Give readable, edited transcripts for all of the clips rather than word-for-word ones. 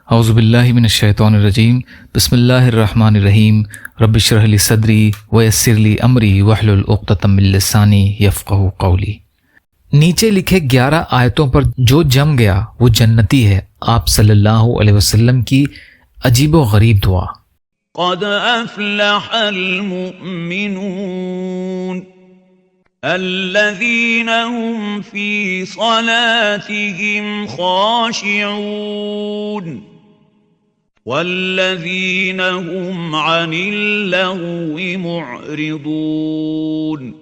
اعوذ باللہ من الشیطان الرجیم بسم اللہ الرحمن الرحیم رب اشرح لی صدری ویسر لی امری واحلل عقدۃ من لسانی یفقہوا قولی۔ نیچے لکھے 11 آیتوں پر جو جم گیا وہ جنتی ہے، آپ صلی اللہ علیہ وسلم کی عجیب و غریب دعا۔ قد افلح المؤمنون الذين هم في صلاتهم خاشعون والذين هم عن اللغو معرضون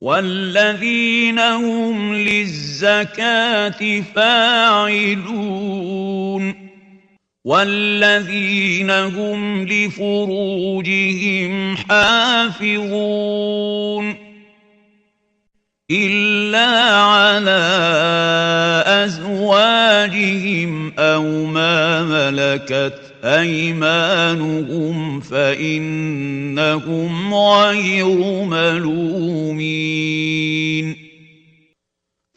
والذين هم للزكاة فاعلون والذين هم لفروجهم حافظون إلا على أزواجهم أو ما ملكت أيمانهم فإنهم غير ملومين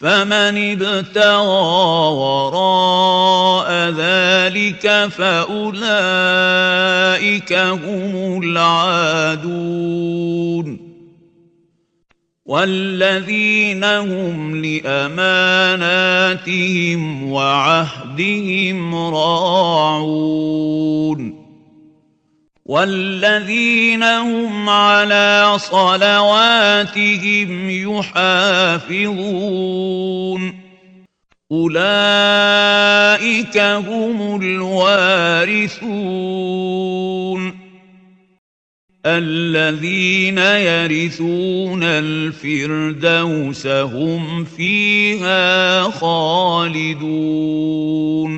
فمن ابتغى وراء ذلك فأولئك هم العادون والذين هم لأماناتهم وعهدهم راعون والذين هم على صلواتهم يحافظون أولئك هم الوارثون الذين يرثون الفردوس هم فيها خالدون۔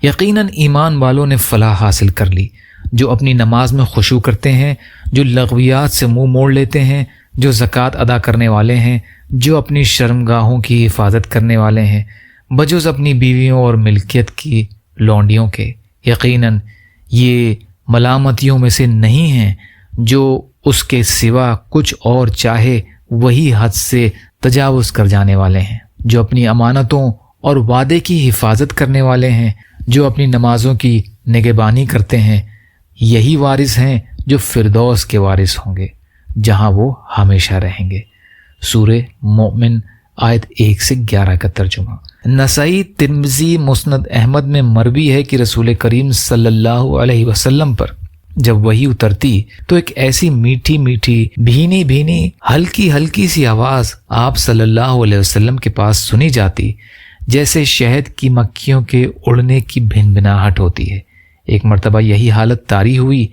یقیناً ایمان والوں نے فلاح حاصل کر لی، جو اپنی نماز میں خشوع کرتے ہیں، جو لغویات سے منہ موڑ لیتے ہیں، جو زکوٰۃ ادا کرنے والے ہیں، جو اپنی شرمگاہوں کی حفاظت کرنے والے ہیں بجز اپنی بیویوں اور ملکیت کی لونڈیوں کے۔ یقیناً یہ ملامتیوں میں سے نہیں ہیں جو اس کے سوا کچھ اور چاہے وہی حد سے تجاوز کر جانے والے ہیں، جو اپنی امانتوں اور وعدے کی حفاظت کرنے والے ہیں، جو اپنی نمازوں کی نگہبانی کرتے ہیں، یہی وارث ہیں جو فردوس کے وارث ہوں گے جہاں وہ ہمیشہ رہیں گے۔ سورہ مومن آیت 1 سے 11 کا ترجمہ۔ نسائی، ترمذی، مسند احمد میں مروی ہے کہ رسول کریم صلی اللہ علیہ وسلم پر جب وحی اترتی تو ایک ایسی میٹھی میٹھی بھینی بھینی ہلکی ہلکی سی آواز آپ صلی اللہ علیہ وسلم کے پاس سنی جاتی جیسے شہد کی مکھیوں کے اڑنے کی بھن بھناہٹ ہوتی ہے۔ ایک مرتبہ یہی حالت طاری ہوئی۔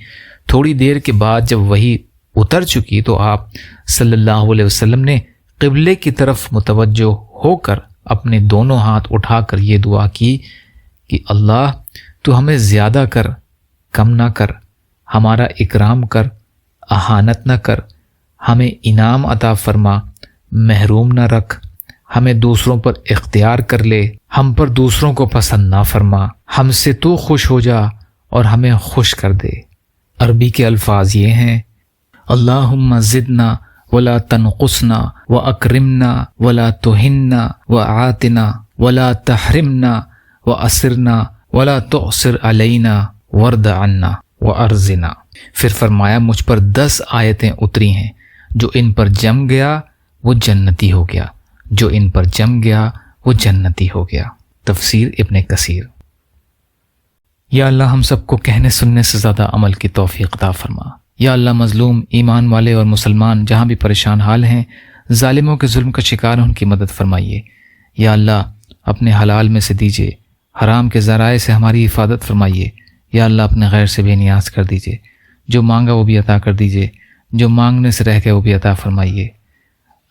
تھوڑی دیر کے بعد جب وحی اتر چکی تو آپ صلی اللہ علیہ وسلم نے قبلے کی طرف متوجہ ہو کر اپنے دونوں ہاتھ اٹھا کر یہ دعا کی کہ اللہ تو ہمیں زیادہ کر، کم نہ کر، ہمارا اکرام کر، اہانت نہ کر، ہمیں انعام عطا فرما، محروم نہ رکھ، ہمیں دوسروں پر اختیار کر لے، ہم پر دوسروں کو پسند نہ فرما، ہم سے تو خوش ہو جا اور ہمیں خوش کر دے۔ عربی کے الفاظ یہ ہیں: اللہم زدنا ولا تنقصنا واکرمنا ولا تہنا وآتنا ولا تحرمنا واسرنا ولا تؤثر علینا وارض عنا وارزنا۔ پھر فرمایا مجھ پر 10 آیتیں اتری ہیں، جو ان پر جم گیا وہ جنتی ہو گیا، جو ان پر جم گیا وہ جنتی ہو گیا۔ تفسیر ابن کثیر۔ یا اللہ ہم سب کو کہنے سننے سے زیادہ عمل کی توفیق عطا فرما۔ یا اللہ مظلوم ایمان والے اور مسلمان جہاں بھی پریشان حال ہیں، ظالموں کے ظلم کا شکار ان کی مدد فرمائیے۔ یا اللہ اپنے حلال میں سے دیجیے، حرام کے ذرائع سے ہماری حفاظت فرمائیے۔ یا اللہ اپنے غیر سے بے نیاز کر دیجیے، جو مانگا وہ بھی عطا کر دیجیے، جو مانگنے سے رہ گئے وہ بھی عطا فرمائیے۔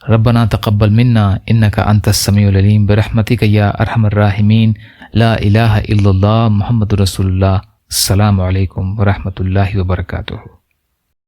ربنا تقبل منا انک انت السمیع العلیم برحمتک یا ارحم الراحمین۔ لا الہ الا اللہ محمد رسول اللہ۔ السلام علیکم ورحمۃ اللہ وبرکاتہ۔